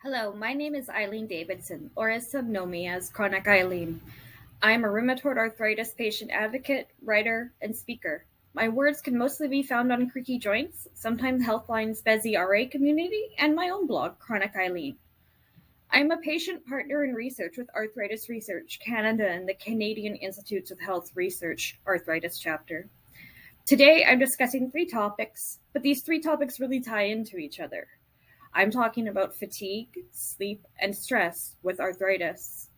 Hello, my name is Eileen Davidson, or as some know me as Chronic Eileen. I am a rheumatoid arthritis patient advocate, writer, and speaker. My words can mostly be found on Creaky Joints, sometimes Healthline's Bezzy RA community, and my own blog, Chronic Eileen. I am a patient partner in research with Arthritis Research Canada and the Canadian Institutes of Health Research Arthritis chapter. Today, I'm discussing three topics, but these three topics really tie into each other. I'm talking about fatigue, sleep, and stress with arthritis.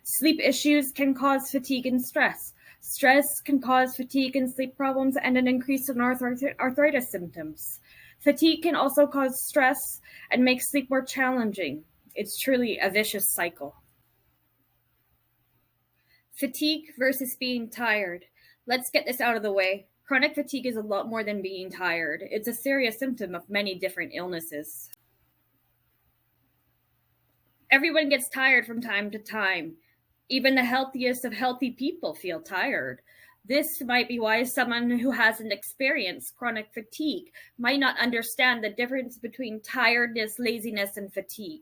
Sleep issues can cause fatigue and stress. Stress can cause fatigue and sleep problems and an increase in arthritis symptoms. Fatigue can also cause stress and make sleep more challenging. It's truly a vicious cycle. Fatigue versus being tired. Let's get this out of the way. Chronic fatigue is a lot more than being tired. It's a serious symptom of many different illnesses. Everyone gets tired from time to time. Even the healthiest of healthy people feel tired. This might be why someone who hasn't experienced chronic fatigue might not understand the difference between tiredness, laziness, and fatigue.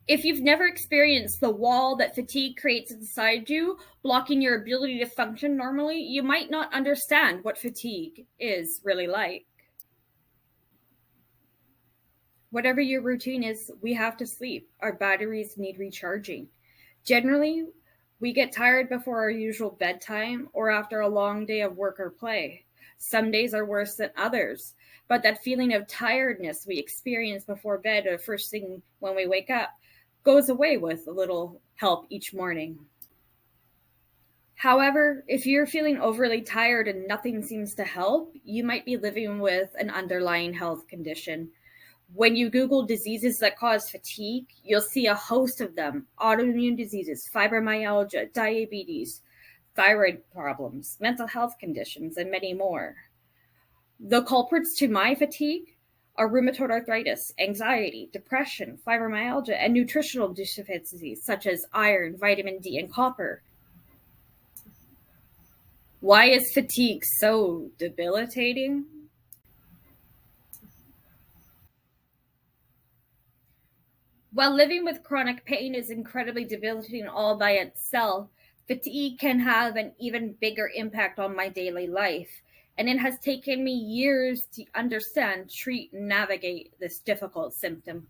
If you've never experienced the wall that fatigue creates inside you, blocking your ability to function normally, you might not understand what fatigue is really like. Whatever your routine is, we have to sleep. Our batteries need recharging. Generally, we get tired before our usual bedtime or after a long day of work or play. Some days are worse than others, but that feeling of tiredness we experience before bed or first thing when we wake up goes away with a little help each morning. However, if you're feeling overly tired and nothing seems to help, you might be living with an underlying health condition. When you Google diseases that cause fatigue, you'll see a host of them: autoimmune diseases, fibromyalgia, diabetes, thyroid problems, mental health conditions, and many more. The culprits to my fatigue are rheumatoid arthritis, anxiety, depression, fibromyalgia, and nutritional deficiencies such as iron, vitamin D, and copper. Why is fatigue so debilitating? While living with chronic pain is incredibly debilitating all by itself, fatigue can have an even bigger impact on my daily life. And it has taken me years to understand, treat, and navigate this difficult symptom.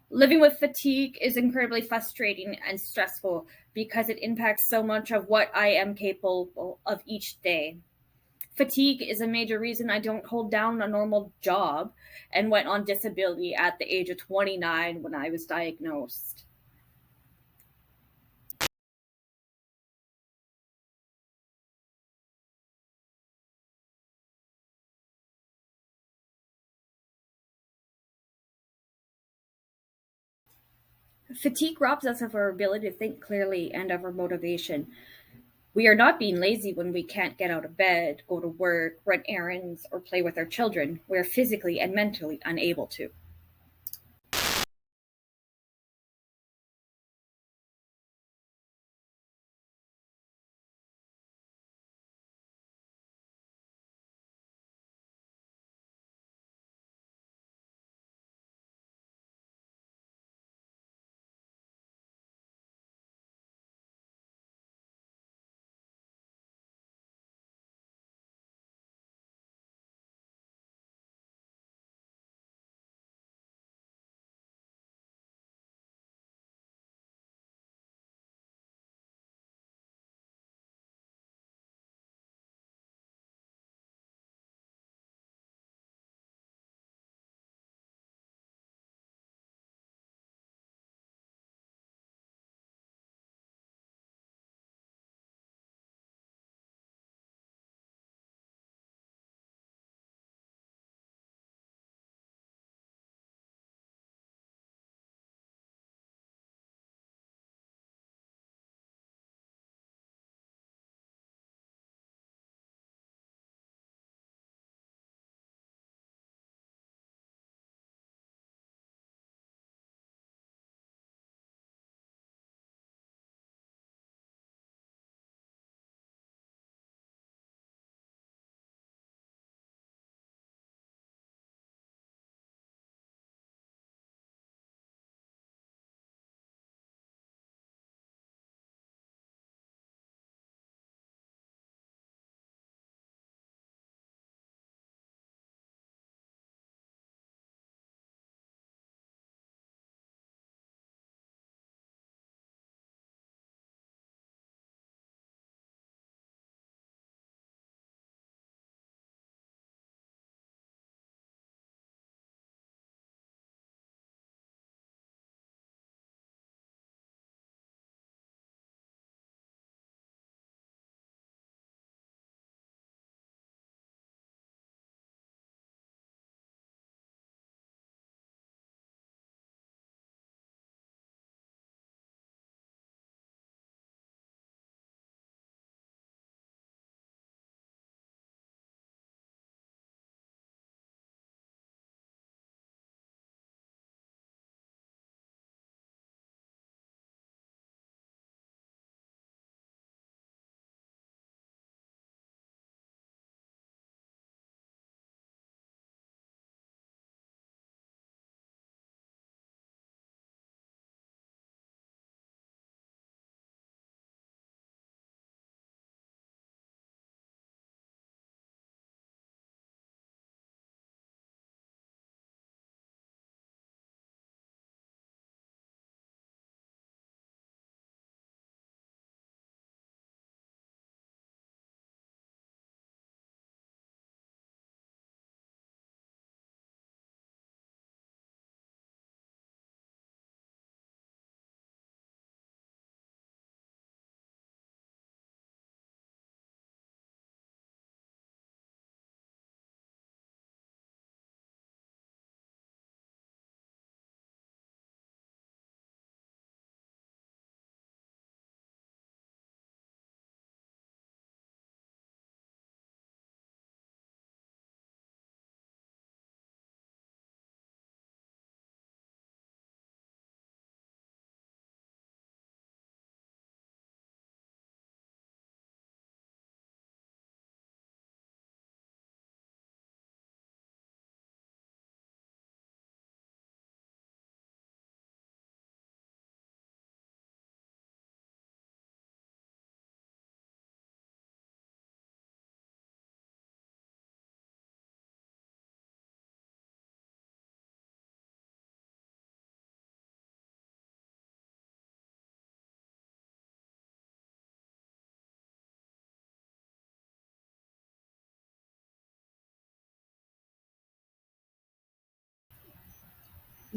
Living with fatigue is incredibly frustrating and stressful because it impacts so much of what I am capable of each day. Fatigue is a major reason I don't hold down a normal job and went on disability at the age of 29 when I was diagnosed. Fatigue robs us of our ability to think clearly and of our motivation. We are not being lazy when we can't get out of bed, go to work, run errands, or play with our children. We are physically and mentally unable to.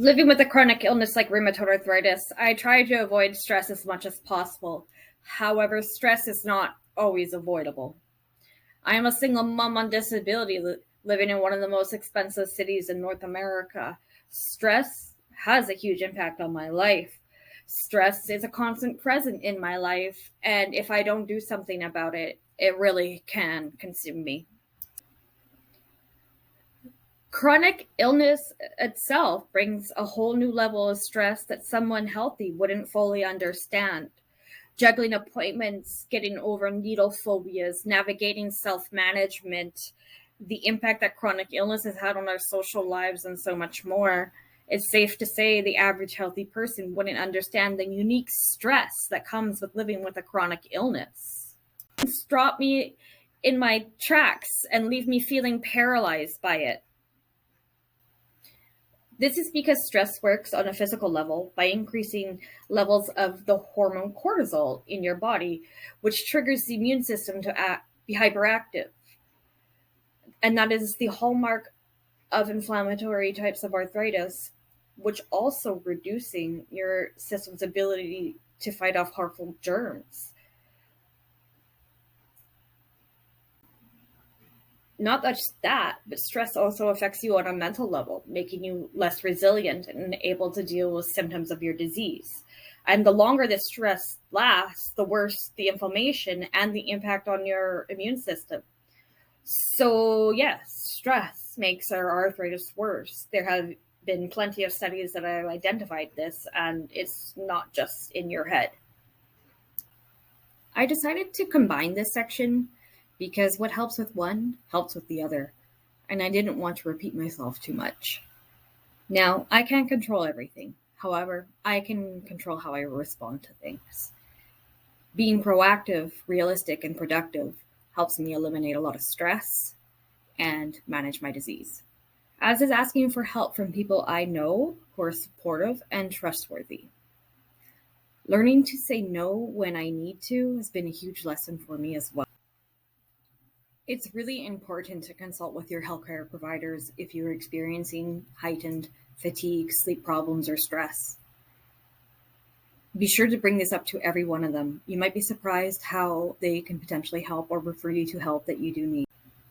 Living with a chronic illness like rheumatoid arthritis, I try to avoid stress as much as possible. However, stress is not always avoidable. I am a single mom on disability living in one of the most expensive cities in North America. Stress has a huge impact on my life. Stress is a constant present in my life, and if I don't do something about it, it really can consume me. Chronic illness itself brings a whole new level of stress that someone healthy wouldn't fully understand. Juggling appointments, getting over needle phobias, navigating self management, the impact that chronic illness has had on our social lives, and so much more. It's safe to say the average healthy person wouldn't understand the unique stress that comes with living with a chronic illness. Stop me in my tracks and leave me feeling paralyzed by it. This is because stress works on a physical level by increasing levels of the hormone cortisol in your body, which triggers the immune system to be hyperactive. And that is the hallmark of inflammatory types of arthritis, which also reducing your system's ability to fight off harmful germs. Not just that, but stress also affects you on a mental level, making you less resilient and able to deal with symptoms of your disease. And the longer this stress lasts, the worse the inflammation and the impact on your immune system. So, yes, stress makes our arthritis worse. There have been plenty of studies that have identified this, and it's not just in your head. I decided to combine this section because what helps with one helps with the other, and I didn't want to repeat myself too much. Now, I can't control everything. However, I can control how I respond to things. Being proactive, realistic, and productive helps me eliminate a lot of stress and manage my disease, as is asking for help from people I know who are supportive and trustworthy. Learning to say no when I need to has been a huge lesson for me as well. It's really important to consult with your healthcare providers if you're experiencing heightened fatigue, sleep problems, or stress. Be sure to bring this up to every one of them. You might be surprised how they can potentially help or refer you to help that you do need.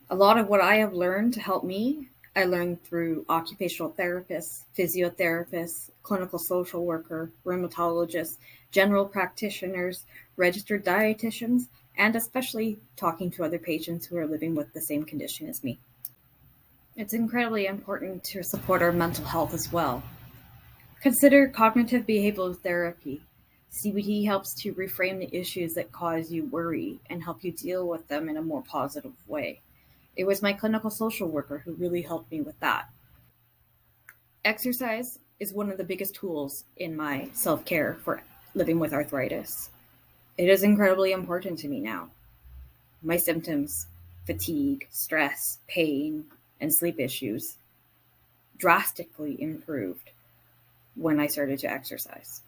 A lot of what I have learned to help me, I learned through occupational therapists, physiotherapists, clinical social worker, rheumatologists, general practitioners, registered dietitians, and especially talking to other patients who are living with the same condition as me. It's incredibly important to support our mental health as well. Consider cognitive behavioral therapy. CBT helps to reframe the issues that cause you worry and help you deal with them in a more positive way. It was my clinical social worker who really helped me with that. Exercise is one of the biggest tools in my self-care for living with arthritis. It is incredibly important to me now. My symptoms, fatigue, stress, pain, and sleep issues drastically improved when I started to exercise.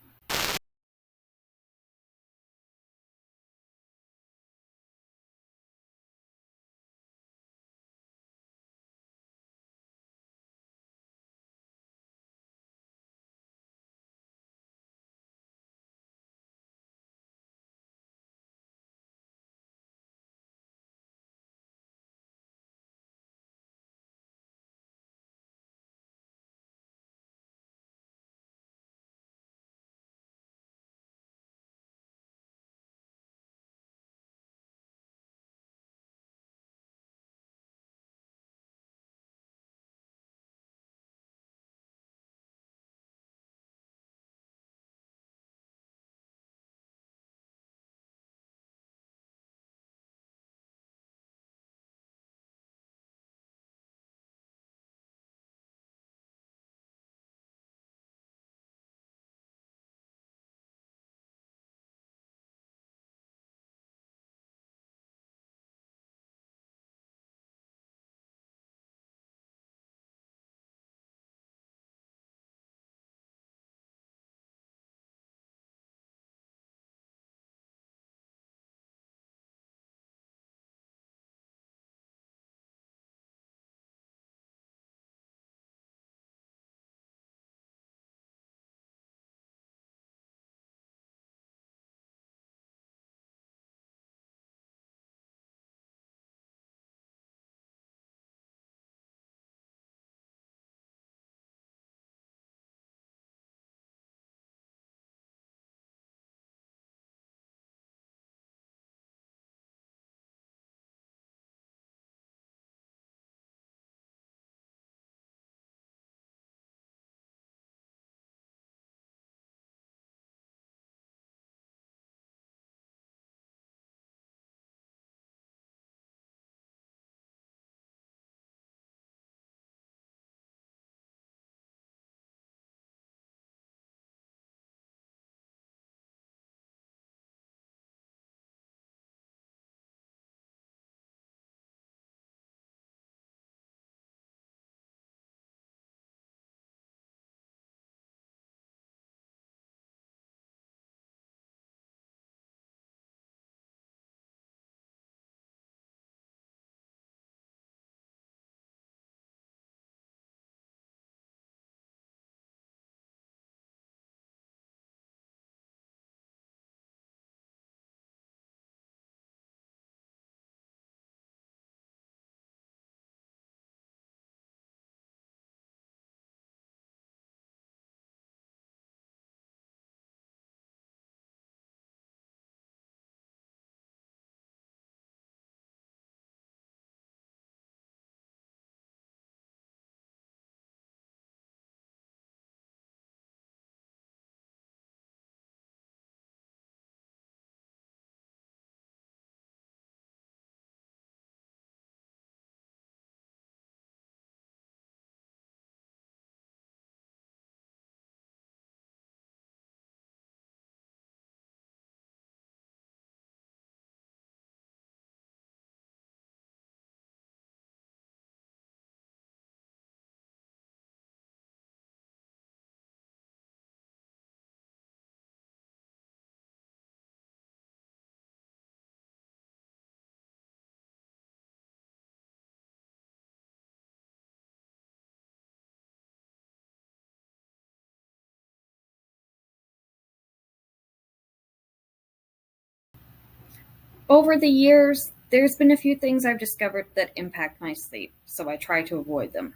Over the years, there's been a few things I've discovered that impact my sleep, so I try to avoid them,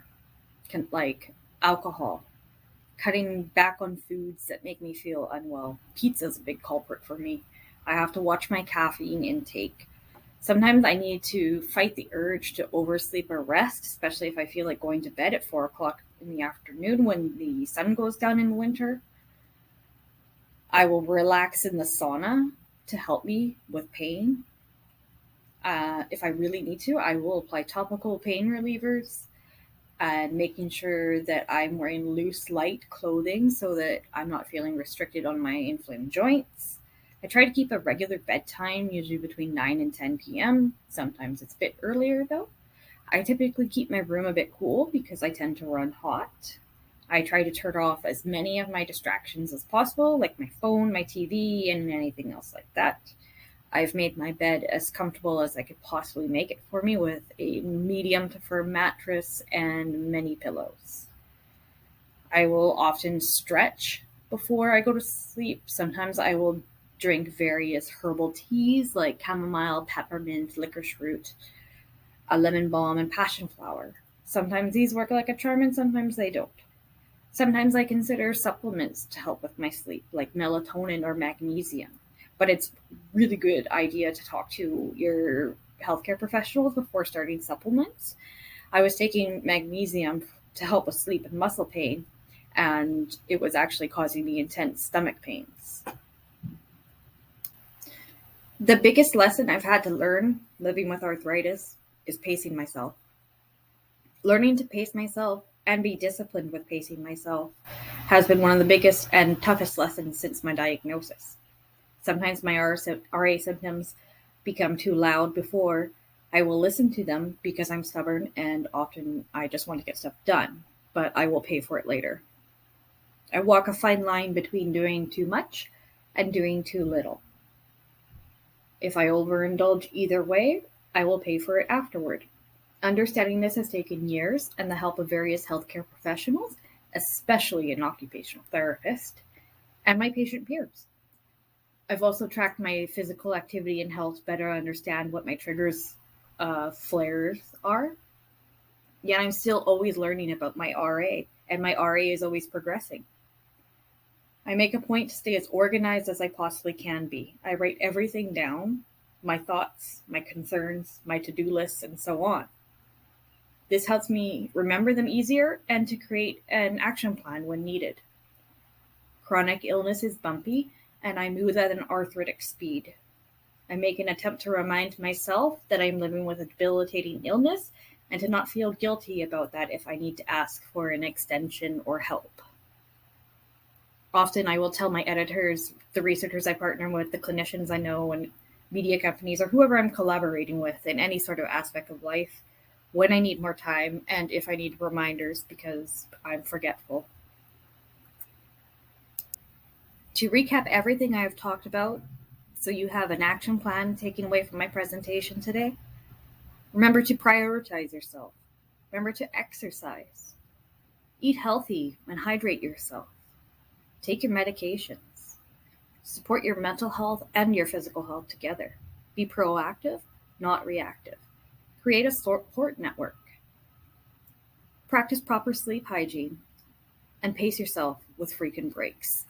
like alcohol, cutting back on foods that make me feel unwell. Pizza's a big culprit for me. I have to watch my caffeine intake. Sometimes I need to fight the urge to oversleep or rest, especially if I feel like going to bed at 4 o'clock in the afternoon when the sun goes down in winter. I will relax in the sauna to help me with pain. If I really need to, I will apply topical pain relievers and making sure that I'm wearing loose, light clothing so that I'm not feeling restricted on my inflamed joints. I try to keep a regular bedtime, usually between 9 and 10 p.m. Sometimes it's a bit earlier though. I typically keep my room a bit cool because I tend to run hot. I try to turn off as many of my distractions as possible, like my phone, my TV, and anything else like that. I've made my bed as comfortable as I could possibly make it for me with a medium to firm mattress and many pillows. I will often stretch before I go to sleep. Sometimes I will drink various herbal teas like chamomile, peppermint, licorice root, a lemon balm, and passion flower. Sometimes these work like a charm and sometimes they don't. Sometimes I consider supplements to help with my sleep, like melatonin or magnesium. But it's really good idea to talk to your healthcare professionals before starting supplements. I was taking magnesium to help with sleep and muscle pain, and it was actually causing me intense stomach pains. The biggest lesson I've had to learn living with arthritis is pacing myself. Learning to pace myself and be disciplined with pacing myself has been one of the biggest and toughest lessons since my diagnosis. Sometimes my RA symptoms become too loud before I will listen to them because I'm stubborn and often I just want to get stuff done, but I will pay for it later. I walk a fine line between doing too much and doing too little. If I overindulge either way, I will pay for it afterward. Understanding this has taken years and the help of various healthcare professionals, especially an occupational therapist, and my patient peers. I've also tracked my physical activity and health to better understand what my triggers, flares are. Yet I'm still always learning about my RA, and my RA is always progressing. I make a point to stay as organized as I possibly can be. I write everything down, my thoughts, my concerns, my to-do lists, and so on. This helps me remember them easier and to create an action plan when needed. Chronic illness is bumpy, and I move at an arthritic speed. I make an attempt to remind myself that I'm living with a debilitating illness and to not feel guilty about that if I need to ask for an extension or help. Often I will tell my editors, the researchers I partner with, the clinicians I know, and media companies, or whoever I'm collaborating with in any sort of aspect of life, when I need more time and if I need reminders because I'm forgetful. To recap everything I have talked about, so you have an action plan taken away from my presentation today, remember to prioritize yourself. Remember to exercise. Eat healthy and hydrate yourself. Take your medications. Support your mental health and your physical health together. Be proactive, not reactive. Create a support network. Practice proper sleep hygiene and pace yourself with frequent breaks.